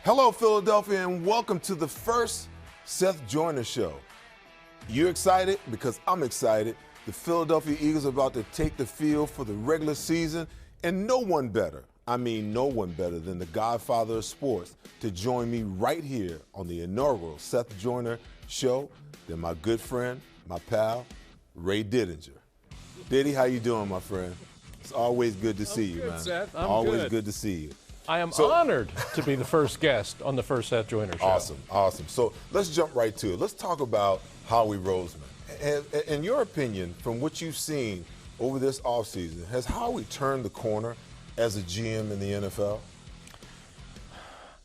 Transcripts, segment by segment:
Hello, Philadelphia, and welcome to the first Seth Joyner Show. You excited? Because I'm excited. The Philadelphia Eagles are about to take the field for the regular season, and no one better, no one better than the godfather of sports to join me right here on the inaugural Seth Joyner Show than my good friend, my pal, Ray Didinger. Diddy, how you doing, my friend? It's always good to see you, man. Seth. I'm always good to see you. I am honored to be the first guest on the first Seth Joyner Show. Awesome. So let's jump right to it. Let's talk about Howie Roseman. In your opinion, from what you've seen over this offseason, has Howie turned the corner as a GM in the NFL?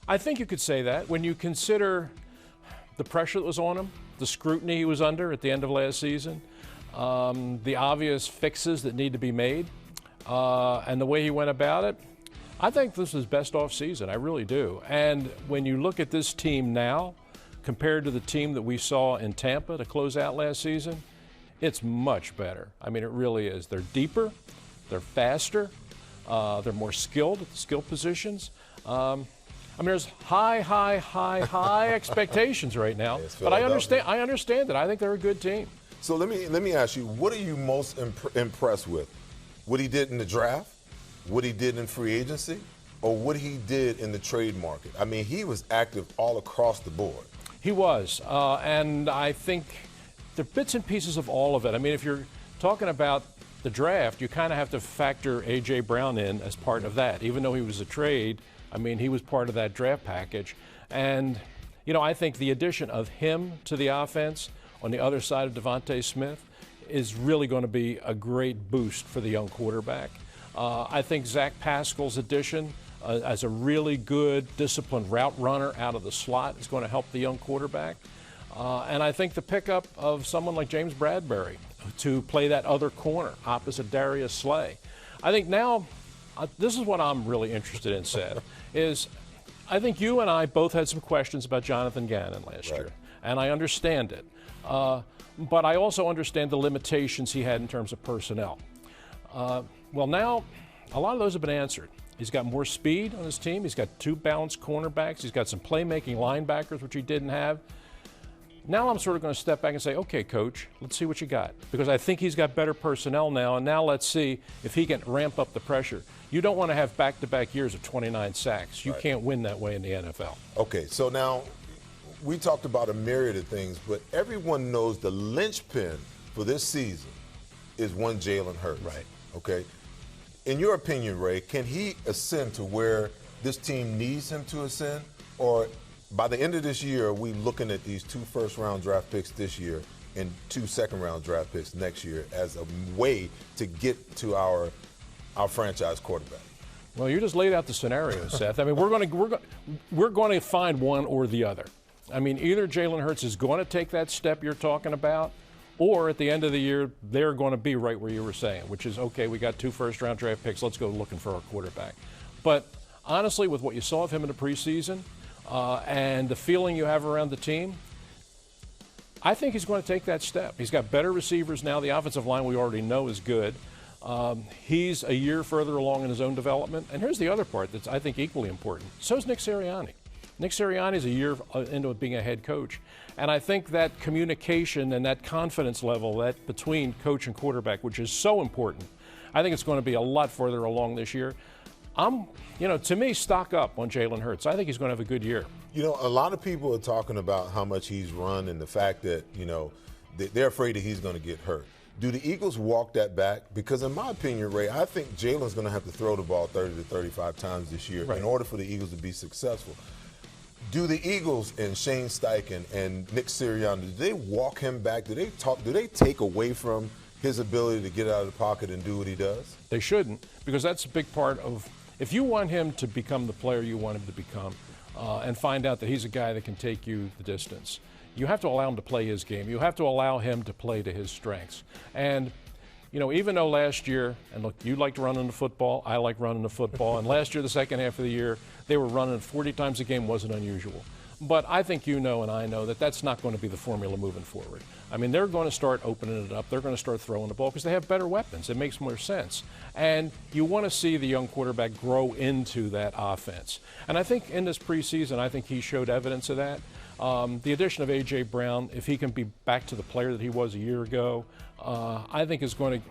I think you could say that. When you consider the pressure that was on him, the scrutiny he was under at the end of last season, the obvious fixes that need to be made, and the way he went about it, I think this is best off season. I really do. And when you look at this team now, compared to the team that we saw in Tampa to close out last season, it's much better. It really is. They're deeper, they're faster, they're more skilled at the skill positions. There's high expectations right now. But I understand it. I think they're a good team. So let me ask you, what are you most impressed with? What he did in the draft? What he did in free agency, or what he did in the trade market? He was active all across the board. He was, and I think there are bits and pieces of all of it. If you're talking about the draft, you kind of have to factor A.J. Brown in as part of that. Even though he was a trade, he was part of that draft package. And, I think the addition of him to the offense on the other side of Devontae Smith is really going to be a great boost for the young quarterback. I think Zach Pascal's addition as a really good, disciplined route runner out of the slot is going to help the young quarterback. And I think the pickup of someone like James Bradbury to play that other corner opposite Darius Slay. I think now, this is what I'm really interested in, Seth, is I think you and I both had some questions about Jonathan Gannon last year, and I understand it. But I also understand the limitations he had in terms of personnel. Well, now a lot of those have been answered. He's got more speed on his team. He's got two balanced cornerbacks. He's got some playmaking linebackers, which he didn't have. Now I'm sort of going to step back and say, okay, coach, let's see what you got. Because I think he's got better personnel now, and now let's see if he can ramp up the pressure. You don't want to have back-to-back years of 29 sacks. You can't win that way in the NFL. Okay, so now we talked about a myriad of things, but everyone knows the linchpin for this season is one Jalen Hurts. Right. Okay. In your opinion, Ray, can he ascend to where this team needs him to ascend? Or by the end of this year, are we looking at these 2 first-round draft picks this year and 2 second-round draft picks next year as a way to get to our franchise quarterback? Well, you just laid out the scenario, Seth. We're going to find one or the other. Either Jalen Hurts is going to take that step you're talking about, or at the end of the year, they're going to be right where you were saying, which is, okay, we got 2 first-round draft picks. Let's go looking for our quarterback. But honestly, with what you saw of him in the preseason and the feeling you have around the team, I think he's going to take that step. He's got better receivers now. The offensive line we already know is good. He's a year further along in his own development. And here's the other part that's, I think, equally important. So is Nick Sirianni. Nick Sirianni is a year into being a head coach. And I think that communication and that confidence level that between coach and quarterback, which is so important, I think it's going to be a lot further along this year. To me, stock up on Jalen Hurts. I think he's going to have a good year. A lot of people are talking about how much he's run and the fact that, they're afraid that he's going to get hurt. Do the Eagles walk that back? Because in my opinion, Ray, I think Jalen's going to have to throw the ball 30 to 35 times this year in order for the Eagles to be successful. Do the Eagles and Shane Steichen and Nick Sirianni, do they walk him back? Do they take away from his ability to get out of the pocket and do what he does? They shouldn't, because that's a big part of, if you want him to become the player you want him to become and find out that he's a guy that can take you the distance, you have to allow him to play his game. You have to allow him to play to his strengths. And even though last year, and look, you liked running the football, I like running the football, and last year, the second half of the year, they were running 40 times a game, wasn't unusual. But I think you know and I know that that's not going to be the formula moving forward. I mean, they're going to start opening it up. They're going to start throwing the ball because they have better weapons. It makes more sense. And you want to see the young quarterback grow into that offense. And I think in this preseason, I think he showed evidence of that. The addition of A.J. Brown, if he can be back to the player that he was a year ago, I think is going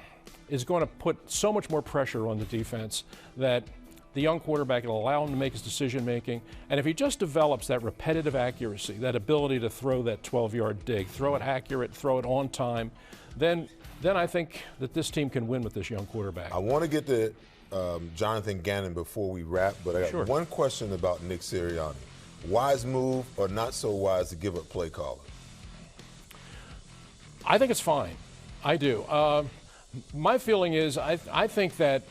to put so much more pressure on the defense that the young quarterback will allow him to make his decision making. And if he just develops that repetitive accuracy, that ability to throw that 12-yard dig, throw it accurate, throw it on time, then I think that this team can win with this young quarterback. I want to get to Jonathan Gannon before we wrap, but I got one question about Nick Sirianni. Wise move or not so wise to give up play calling? I think it's fine. I do. My feeling is I think that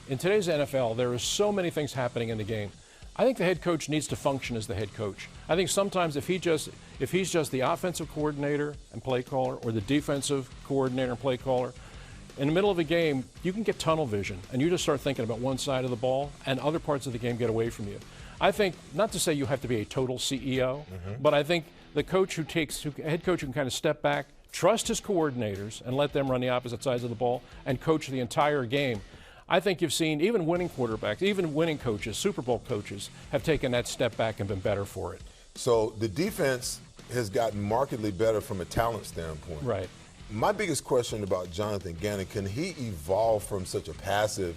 in today's NFL, there are so many things happening in the game. I think the head coach needs to function as the head coach. I think sometimes if he's just the offensive coordinator and play caller or the defensive coordinator and play caller, in the middle of a game, you can get tunnel vision and you just start thinking about one side of the ball and other parts of the game get away from you. I think, not to say you have to be a total CEO, but I think the coach head coach who can kind of step back, trust his coordinators and let them run the opposite sides of the ball and coach the entire game. I think you've seen even winning quarterbacks, even winning coaches, Super Bowl coaches, have taken that step back and been better for it. So the defense has gotten markedly better from a talent standpoint. Right. My biggest question about Jonathan Gannon, can he evolve from such a passive,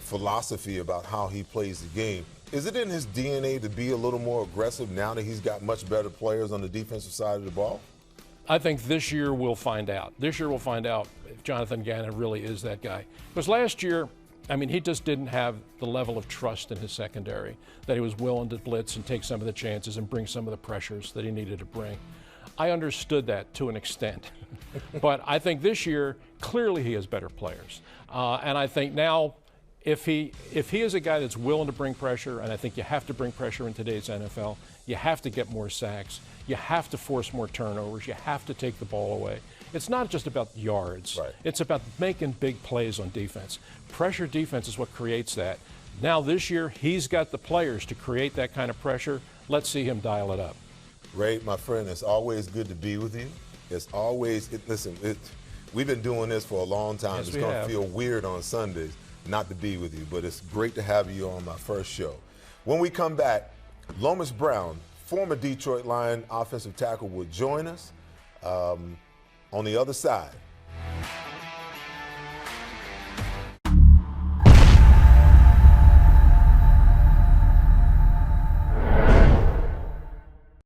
philosophy about how he plays the game? Is it in his DNA to be a little more aggressive now that he's got much better players on the defensive side of the ball? I think this year we'll find out. This year we'll find out if Jonathan Gannon really is that guy. Because last year, I mean, he just didn't have the level of trust in his secondary that he was willing to blitz and take some of the chances and bring some of the pressures that he needed to bring. I understood that to an extent. But I think this year, clearly he has better players. And I think now, if he is a guy that's willing to bring pressure, and I think you have to bring pressure in today's NFL, you have to get more sacks, you have to force more turnovers, you have to take the ball away. It's not just about yards. Right. It's about making big plays on defense. Pressure defense is what creates that. Now this year, he's got the players to create that kind of pressure. Let's see him dial it up. Ray, my friend, it's always good to be with you. It's always, we've been doing this for a long time. Yes, it's going to feel weird on Sundays not to be with you, but it's great to have you on my first show. When we come back, Lomas Brown, former Detroit Lion offensive tackle, will join us on the other side